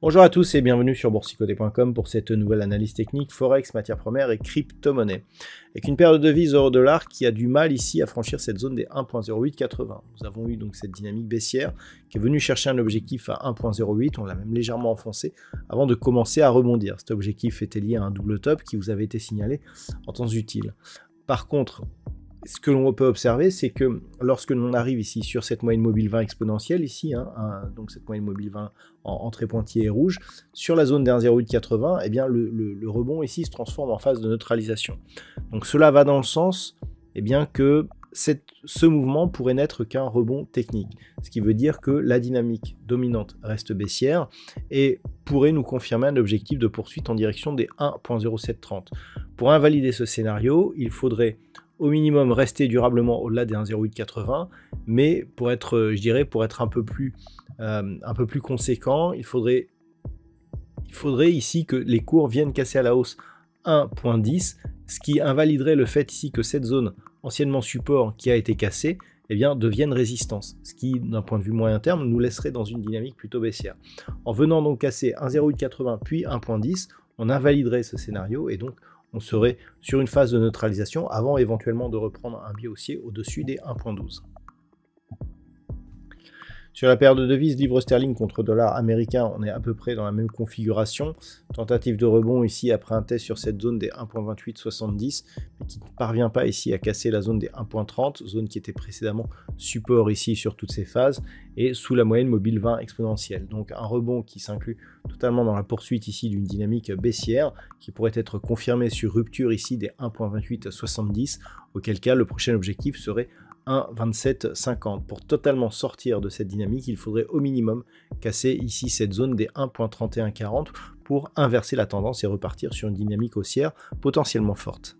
Bonjour à tous et bienvenue sur boursicoté.com pour cette nouvelle analyse technique Forex, matières premières et crypto-monnaie. Avec une paire de devises euro-dollar qui a du mal ici à franchir cette zone des 1.0880. Nous avons eu donc cette dynamique baissière qui est venue chercher un objectif à 1.08, on l'a même légèrement enfoncé avant de commencer à rebondir. Cet objectif était lié à un double top qui vous avait été signalé en temps utile. Par contre, ce que l'on peut observer, c'est que lorsque l'on arrive ici sur cette moyenne mobile 20 exponentielle, ici, donc cette moyenne mobile 20 en trait pointillé et rouge, sur la zone des 1.0880, eh bien le rebond ici se transforme en phase de neutralisation. Donc cela va dans le sens eh bien, que ce mouvement pourrait n'être qu'un rebond technique, ce qui veut dire que la dynamique dominante reste baissière et pourrait nous confirmer un objectif de poursuite en direction des 1.0730. Pour invalider ce scénario, il faudrait au minimum rester durablement au-delà des 1.0880, mais pour être, je dirais, pour être un peu plus conséquent, il faudrait ici que les cours viennent casser à la hausse 1.10, ce qui invaliderait le fait ici que cette zone anciennement support qui a été cassée, eh bien, devienne résistance, ce qui, d'un point de vue moyen terme, nous laisserait dans une dynamique plutôt baissière. En venant donc casser 1.0880 puis 1.10, on invaliderait ce scénario et donc on serait sur une phase de neutralisation avant éventuellement de reprendre un biais haussier au-dessus des 1.12. Sur la paire de devises livre sterling contre dollar américain, on est à peu près dans la même configuration. Tentative de rebond ici après un test sur cette zone des 1.2870, mais qui ne parvient pas ici à casser la zone des 1.30, zone qui était précédemment support ici sur toutes ces phases, et sous la moyenne mobile 20 exponentielle. Donc un rebond qui s'inclut totalement dans la poursuite ici d'une dynamique baissière, qui pourrait être confirmée sur rupture ici des 1.2870, auquel cas le prochain objectif serait 1.2750. Pour totalement sortir de cette dynamique, il faudrait au minimum casser ici cette zone des 1.3140 pour inverser la tendance et repartir sur une dynamique haussière potentiellement forte.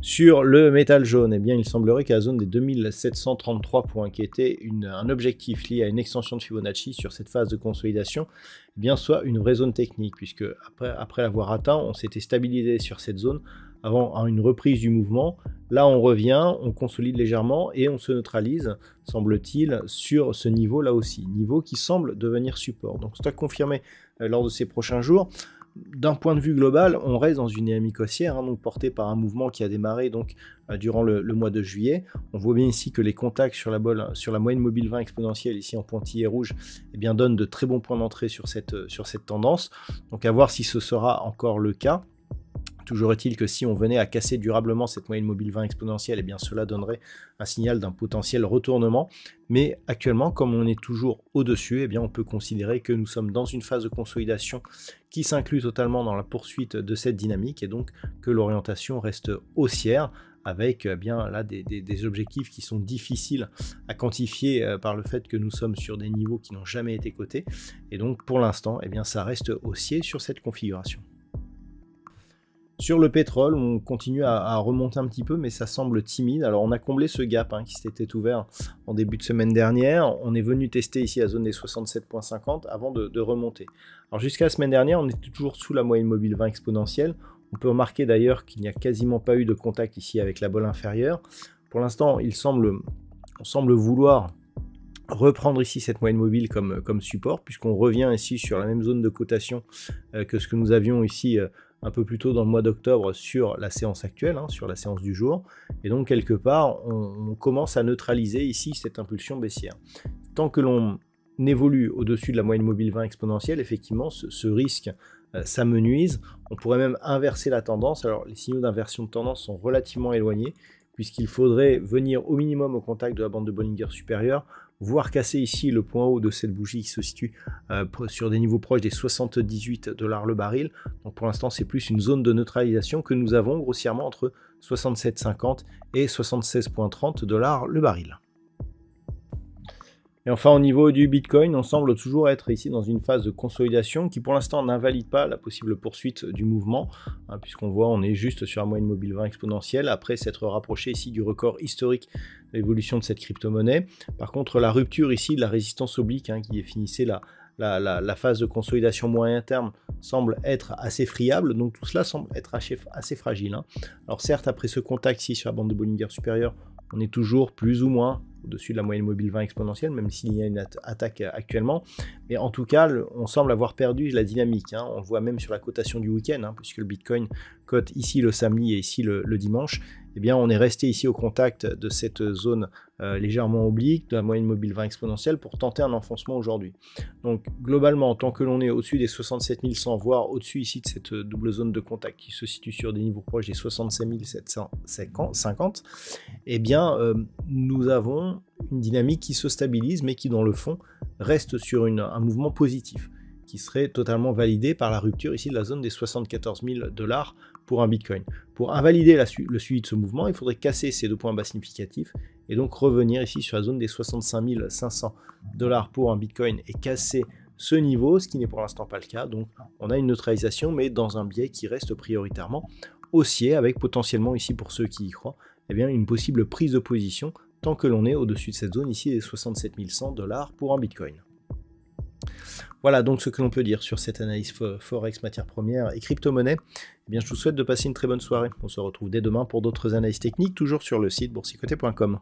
Sur le métal jaune, eh bien, il semblerait qu'à la zone des 2733 points, qui était un objectif lié à une extension de Fibonacci sur cette phase de consolidation, eh bien, soit une vraie zone technique, puisque après l'avoir atteint, on s'était stabilisé sur cette zone avant une reprise du mouvement. Là, on revient, on consolide légèrement et on se neutralise, semble-t-il, sur ce niveau-là aussi, niveau qui semble devenir support. Donc, c'est à confirmer lors de ces prochains jours. D'un point de vue global, on reste dans une dynamique haussière, donc portée par un mouvement qui a démarré donc, durant le mois de juillet. On voit bien ici que les contacts sur la moyenne mobile 20 exponentielle, ici en pointillé rouge, eh bien, donnent de très bons points d'entrée sur cette tendance. Donc à voir si ce sera encore le cas. Toujours est-il que si on venait à casser durablement cette moyenne mobile 20 exponentielle, eh bien cela donnerait un signal d'un potentiel retournement. Mais actuellement, comme on est toujours au-dessus, eh bien on peut considérer que nous sommes dans une phase de consolidation qui s'inclut totalement dans la poursuite de cette dynamique et donc que l'orientation reste haussière avec bien là des objectifs qui sont difficiles à quantifier par le fait que nous sommes sur des niveaux qui n'ont jamais été cotés. Et donc pour l'instant, eh bien ça reste haussier sur cette configuration. Sur le pétrole, on continue à remonter un petit peu, mais ça semble timide. Alors, on a comblé ce gap qui s'était ouvert en début de semaine dernière. On est venu tester ici la zone des 67,50 avant de remonter. Alors, jusqu'à la semaine dernière, on était toujours sous la moyenne mobile 20 exponentielle. On peut remarquer d'ailleurs qu'il n'y a quasiment pas eu de contact ici avec la bolle inférieure. Pour l'instant, on semble vouloir reprendre ici cette moyenne mobile comme support, puisqu'on revient ici sur la même zone de cotation que ce que nous avions ici un peu plus tôt dans le mois d'octobre sur la séance actuelle, sur la séance du jour. Et donc, quelque part, on commence à neutraliser ici cette impulsion baissière. Tant que l'on évolue au-dessus de la moyenne mobile 20 exponentielle, effectivement, ce risque s'amenuise. On pourrait même inverser la tendance. Alors, les signaux d'inversion de tendance sont relativement éloignés, puisqu'il faudrait venir au minimum au contact de la bande de Bollinger supérieure, voire casser ici le point haut de cette bougie qui se situe sur des niveaux proches des 78 $ le baril. Donc pour l'instant, c'est plus une zone de neutralisation que nous avons grossièrement entre 67,50 et 76,30 $ le baril. Et enfin, au niveau du Bitcoin, on semble toujours être ici dans une phase de consolidation qui pour l'instant n'invalide pas la possible poursuite du mouvement, hein, puisqu'on voit on est juste sur la moyenne mobile 20 exponentielle, après s'être rapproché ici du record historique de l'évolution de cette crypto-monnaie. Par contre, la rupture ici de la résistance oblique, hein, qui définissait la phase de consolidation moyen terme, semble être assez friable, donc tout cela semble être assez fragile, hein. Alors certes, après ce contact ici sur la bande de Bollinger supérieure, on est toujours plus ou moins au-dessus de la moyenne mobile 20 exponentielle, même s'il y a une attaque actuellement. Mais en tout cas, on semble avoir perdu la dynamique, hein. On le voit même sur la cotation du week-end, hein, puisque le Bitcoin cote ici le samedi et ici le dimanche. Eh bien, on est resté ici au contact de cette zone légèrement oblique, de la moyenne mobile 20 exponentielle, pour tenter un enfoncement aujourd'hui. Donc, globalement, tant que l'on est au-dessus des 67 100, voire au-dessus ici de cette double zone de contact qui se situe sur des niveaux proches des 67 750, eh bien, nous avons une dynamique qui se stabilise, mais qui, dans le fond, reste sur un mouvement positif, qui serait totalement validé par la rupture ici de la zone des 74 000 $ pour un Bitcoin. Pour invalider le suivi de ce mouvement, il faudrait casser ces deux points bas significatifs et donc revenir ici sur la zone des 65 500 $ pour un Bitcoin et casser ce niveau, ce qui n'est pour l'instant pas le cas. Donc on a une neutralisation, mais dans un biais qui reste prioritairement haussier, avec potentiellement ici, pour ceux qui y croient, eh bien, une possible prise de position tant que l'on est au-dessus de cette zone ici des 67 100 $ pour un Bitcoin. Voilà donc ce que l'on peut dire sur cette analyse Forex, matières premières et crypto-monnaie. Eh bien, je vous souhaite de passer une très bonne soirée. On se retrouve dès demain pour d'autres analyses techniques, toujours sur le site boursicoté.com.